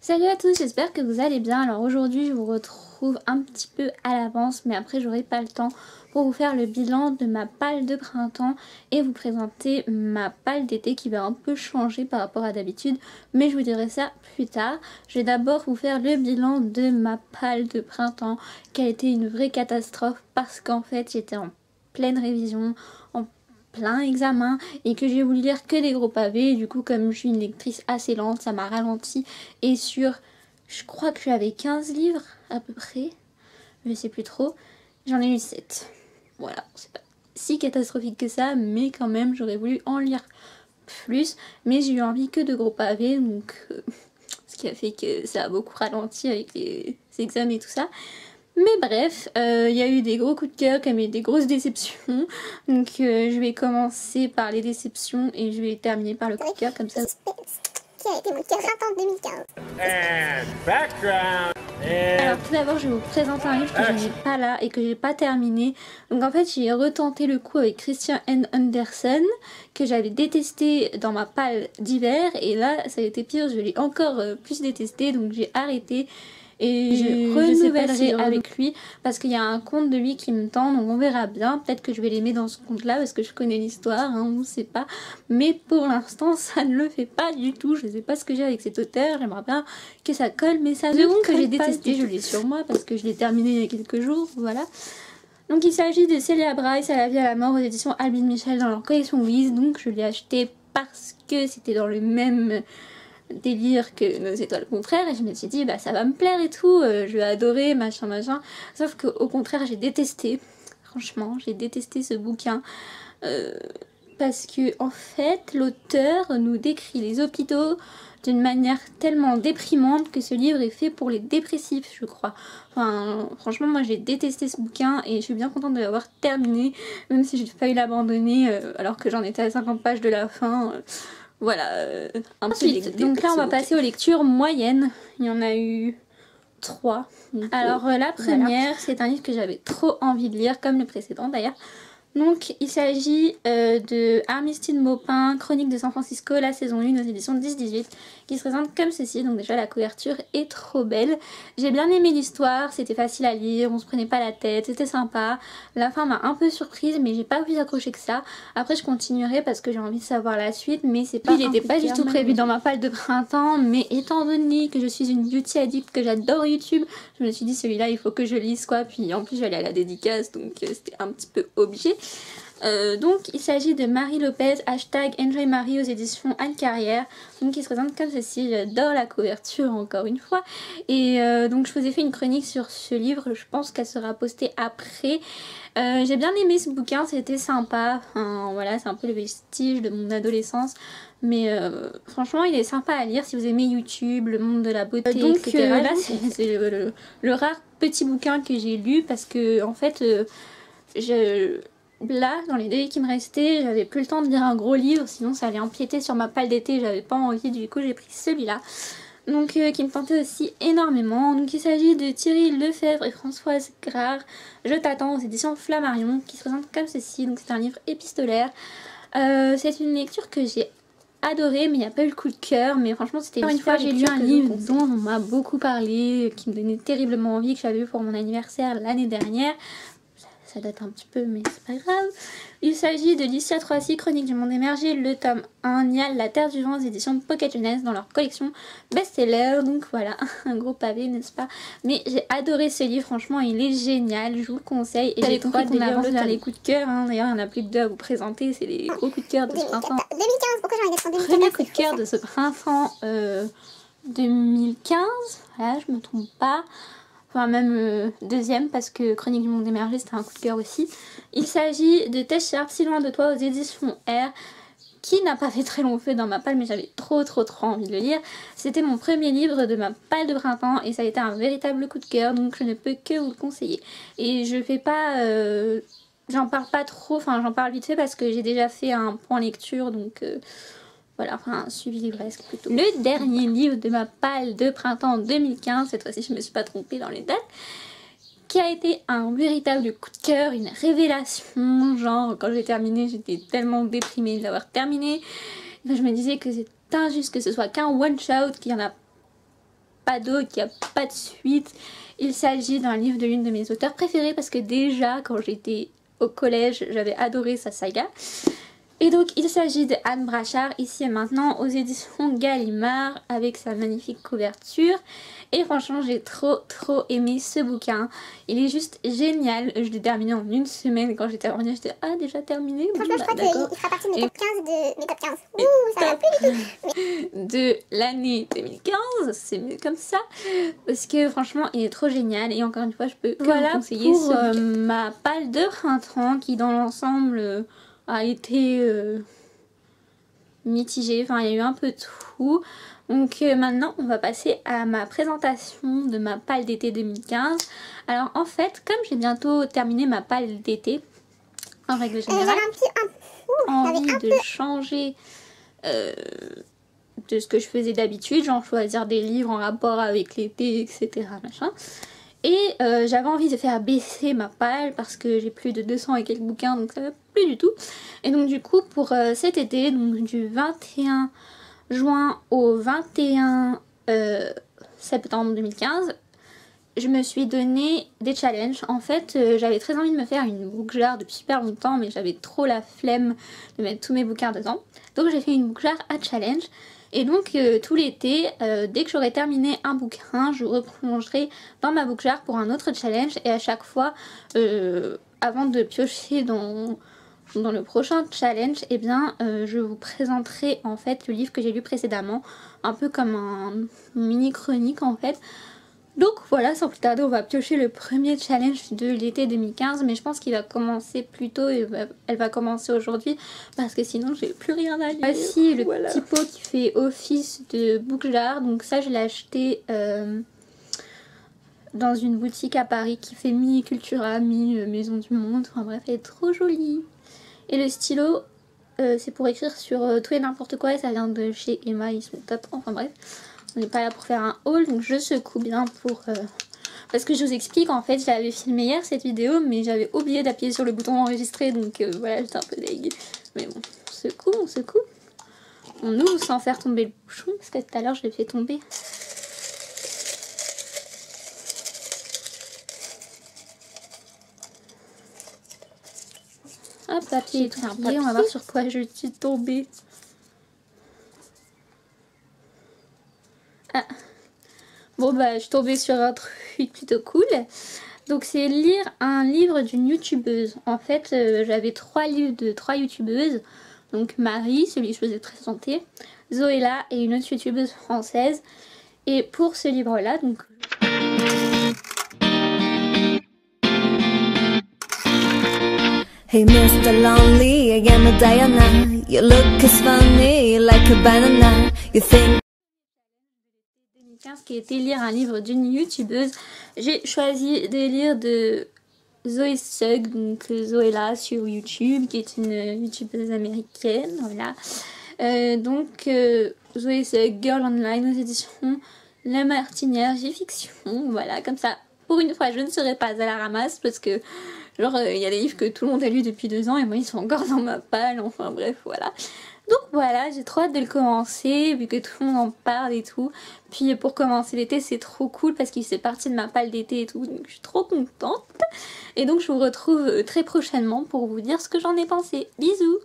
Salut à tous, j'espère que vous allez bien. Alors aujourd'hui je vous retrouve un petit peu à l'avance, mais après j'aurai pas le temps pour vous faire le bilan de ma palle de printemps et vous présenter ma palle d'été qui va un peu changer par rapport à d'habitude, mais je vous dirai ça plus tard. Je vais d'abord vous faire le bilan de ma palle de printemps qui a été une vraie catastrophe parce qu'en fait j'étais en pleine révision, en plein examen et que j'ai voulu lire que des gros pavés et du coup comme je suis une lectrice assez lente ça m'a ralenti et je crois que j'avais 15 livres à peu près, je sais plus trop, j'en ai eu 7. Voilà, c'est pas si catastrophique que ça mais quand même j'aurais voulu en lire plus, mais j'ai eu envie que de gros pavés donc ce qui a fait que ça a beaucoup ralenti avec les examens et tout ça. Mais bref, il y a eu des gros coups de cœur comme il y a eu des grosses déceptions. Donc je vais commencer par les déceptions et je vais terminer par le coup de cœur comme ça. Qui a été mon cœur printemps 2015. And background. Alors tout d'abord je vais vous présenter un livre que je n'ai pas là et que j'ai pas terminé. Donc en fait j'ai retenté le coup avec Christian N. Andersen que j'avais détesté dans ma palle d'hiver et là ça a été pire, je l'ai encore plus détesté donc j'ai arrêté. Et je renouvellerai avec lui parce qu'il y a un conte de lui qui me tend, donc on verra bien. Peut-être que je vais l'aimer dans ce conte là parce que je connais l'histoire, hein, on ne sait pas. Mais pour l'instant ça ne le fait pas du tout. Je ne sais pas ce que j'ai avec cet auteur, j'aimerais bien que ça colle, mais ça ne que j'ai détesté. Je l'ai sur moi parce que je l'ai terminé il y a quelques jours, voilà. Donc il s'agit de Célia Bryce, À la vie à la mort aux éditions Albin Michel dans leur collection Wiz. Donc je l'ai acheté parce que c'était dans le même délire que Nos étoiles contraires et je me suis dit bah ça va me plaire et tout, je vais adorer machin machin, sauf que au contraire j'ai détesté, franchement j'ai détesté ce bouquin parce que en fait l'auteur nous décrit les hôpitaux d'une manière tellement déprimante que ce livre est fait pour les dépressifs je crois. Enfin franchement moi j'ai détesté ce bouquin et je suis bien contente de l'avoir terminé même si j'ai failli l'abandonner alors que j'en étais à 50 pages de la fin. Voilà, ensuite, donc là on va passer aux lectures moyennes, il y en a eu 3. Alors la première, c'est un livre que j'avais trop envie de lire, comme le précédent d'ailleurs. Donc il s'agit de Armistice Maupin, Chronique de San Francisco, la saison 1 aux éditions 10-18, qui se présente comme ceci. Donc déjà la couverture est trop belle. J'ai bien aimé l'histoire, c'était facile à lire, on se prenait pas la tête, c'était sympa. La fin m'a un peu surprise mais j'ai pas plus accroché que ça. Après je continuerai parce que j'ai envie de savoir la suite, mais c'est pas... Il n'était pas du tout prévu dans ma palle de printemps, mais étant donné que je suis une beauty addict, que j'adore YouTube, je me suis dit celui-là il faut que je lise quoi, puis en plus j'allais à la dédicace donc c'était un petit peu obligé. Donc il s'agit de Marie Lopez, hashtag Enjoy Marie aux éditions Anne Carrière, donc qui se présente comme ceci. J'adore la couverture encore une fois et donc je vous ai fait une chronique sur ce livre, je pense qu'elle sera postée après. J'ai bien aimé ce bouquin, c'était sympa, enfin, voilà c'est un peu le vestige de mon adolescence. Mais franchement il est sympa à lire si vous aimez YouTube, le monde de la beauté, donc, etc. Là c'est le rare petit bouquin que j'ai lu parce que en fait là, dans les 2 livres qui me restaient, j'avais plus le temps de lire un gros livre, sinon ça allait empiéter sur ma palle d'été, j'avais pas envie, du coup j'ai pris celui-là. Donc qui me tentait aussi énormément. Donc il s'agit de Thierry Lefebvre et Françoise Grard, Je t'attends aux éditions Flammarion, qui se présente comme ceci. Donc c'est un livre épistolaire. C'est une lecture que j'ai adorée, mais il n'y a pas eu le coup de cœur. Mais franchement c'était une fois j'ai lu un livre dont on m'a beaucoup parlé, qui me donnait terriblement envie, que j'avais vu pour mon anniversaire l'année dernière. Ça date un petit peu mais c'est pas grave. Il s'agit de Licia Troisi, Chronique du monde émergé, le tome 1, Nial, La Terre du Vent, aux éditions Pocket Jeunesse dans leur collection best-seller. Donc voilà, un gros pavé n'est-ce pas. Mais j'ai adoré ce livre, franchement il est génial, je vous le conseille. Et j'ai trop hâte de lire vers les coups de cœur, hein. D'ailleurs il y en a plus que 2 à vous présenter, c'est les gros coups de cœur de ce printemps. 2015, pourquoi j'ai envie d'être en 2015? Premier coup de cœur de ce printemps 2015, voilà je me trompe pas. Enfin même deuxième parce que Chronique du monde émergé c'était un coup de cœur aussi. Il s'agit de Tess Sharp, Si loin de toi aux éditions R, qui n'a pas fait très long feu dans ma palle mais j'avais trop envie de le lire. C'était mon premier livre de ma palle de printemps et ça a été un véritable coup de cœur donc je ne peux que vous le conseiller. Et je fais pas... j'en parle pas trop, enfin j'en parle vite fait parce que j'ai déjà fait un point lecture donc... voilà, enfin un suivi livresque plutôt. Le dernier livre de ma palle de printemps 2015, cette fois-ci je me suis pas trompée dans les dates, qui a été un véritable coup de cœur, une révélation, genre quand j'ai terminé j'étais tellement déprimée de l'avoir terminé, je me disais que c'est injuste que ce soit qu'un one shot, qu'il y en a pas d'autre, qu'il n'y a pas de suite. Il s'agit d'un livre de l'une de mes auteurs préférées parce que déjà quand j'étais au collège j'avais adoré sa saga. Et donc il s'agit de Anne Brachard, ici et maintenant, aux éditions Gallimard, avec sa magnifique couverture. Et franchement j'ai trop aimé ce bouquin. Il est juste génial. Je l'ai terminé en une semaine et quand j'ai terminé j'étais déjà terminé. Franchement, je crois qu'il fera partie de mes top 15 de mes top 15. Ouh, ça va plus du tout. De l'année 2015, c'est mieux comme ça. Parce que franchement il est trop génial. Et encore une fois je peux que vous conseiller pour ma palle de printemps qui dans l'ensemble a été mitigée. Enfin il y a eu un peu de tout. Donc maintenant on va passer à ma présentation de ma palle d'été 2015. Alors en fait comme j'ai bientôt terminé ma palle d'été, en règle générale, envie de changer de ce que je faisais d'habitude, genre choisir des livres en rapport avec l'été, etc. machin. Et j'avais envie de faire baisser ma palle parce que j'ai plus de 200 et quelques bouquins, donc ça va plus du tout. Et donc du coup pour cet été, donc du 21 juin au 21 septembre 2015, je me suis donné des challenges. En fait j'avais très envie de me faire une book jar depuis super longtemps, mais j'avais trop la flemme de mettre tous mes bouquins dedans. Donc j'ai fait une book jar à challenge. Et donc tout l'été, dès que j'aurai terminé un bouquin, je replongerai dans ma book jar pour un autre challenge. Et à chaque fois, avant de piocher dans le prochain challenge, eh bien, je vous présenterai en fait le livre que j'ai lu précédemment, un peu comme un mini chronique en fait. Donc voilà, sans plus tarder, on va piocher le premier challenge de l'été 2015, mais je pense qu'il va commencer plus tôt et elle va commencer aujourd'hui parce que sinon j'ai plus rien à lire. Voici le petit pot qui fait office de book jar, donc ça je l'ai acheté dans une boutique à Paris qui fait mi-Cultura, mi-Maison du Monde, enfin bref, elle est trop jolie. Et le stylo, c'est pour écrire sur tout et n'importe quoi et ça vient de chez Emma, ils sont top, enfin bref. On n'est pas là pour faire un haul, donc je secoue bien pour... Parce que je vous explique, en fait, j'avais filmé hier cette vidéo, mais j'avais oublié d'appuyer sur le bouton enregistrer, donc voilà, j'étais un peu dégueu. Mais bon, on secoue. On ouvre sans faire tomber le bouchon, parce que tout à l'heure je l'ai fait tomber. Hop, papier étrier, on va voir sur quoi je suis tombée. Ah. Bon bah je suis tombée sur un truc plutôt cool. Donc c'est lire un livre d'une youtubeuse. En fait j'avais 3 livres de 3 youtubeuses. Donc Marie, celui que je vous ai présenté, Zoéla et une autre youtubeuse française. Et pour ce livre là, donc... Hey Mr. Lonely, I am a Diana. You look as funny like a banana. You think qui était lire un livre d'une youtubeuse. J'ai choisi de lire de Zoé Sugg, donc Zoéla sur YouTube, qui est une youtubeuse américaine, voilà. Donc Zoé Sugg, Girl Online aux éditions La Martinière, J-Fiction, voilà, comme ça. Pour une fois, je ne serai pas à la ramasse parce que genre il y a des livres que tout le monde a lu depuis 2 ans et moi ils sont encore dans ma palle, enfin bref, voilà. Donc voilà, j'ai trop hâte de le commencer vu que tout le monde en parle et tout. Puis pour commencer l'été c'est trop cool parce qu'il fait partie de ma palle d'été et tout, donc je suis trop contente. Et donc je vous retrouve très prochainement pour vous dire ce que j'en ai pensé. Bisous!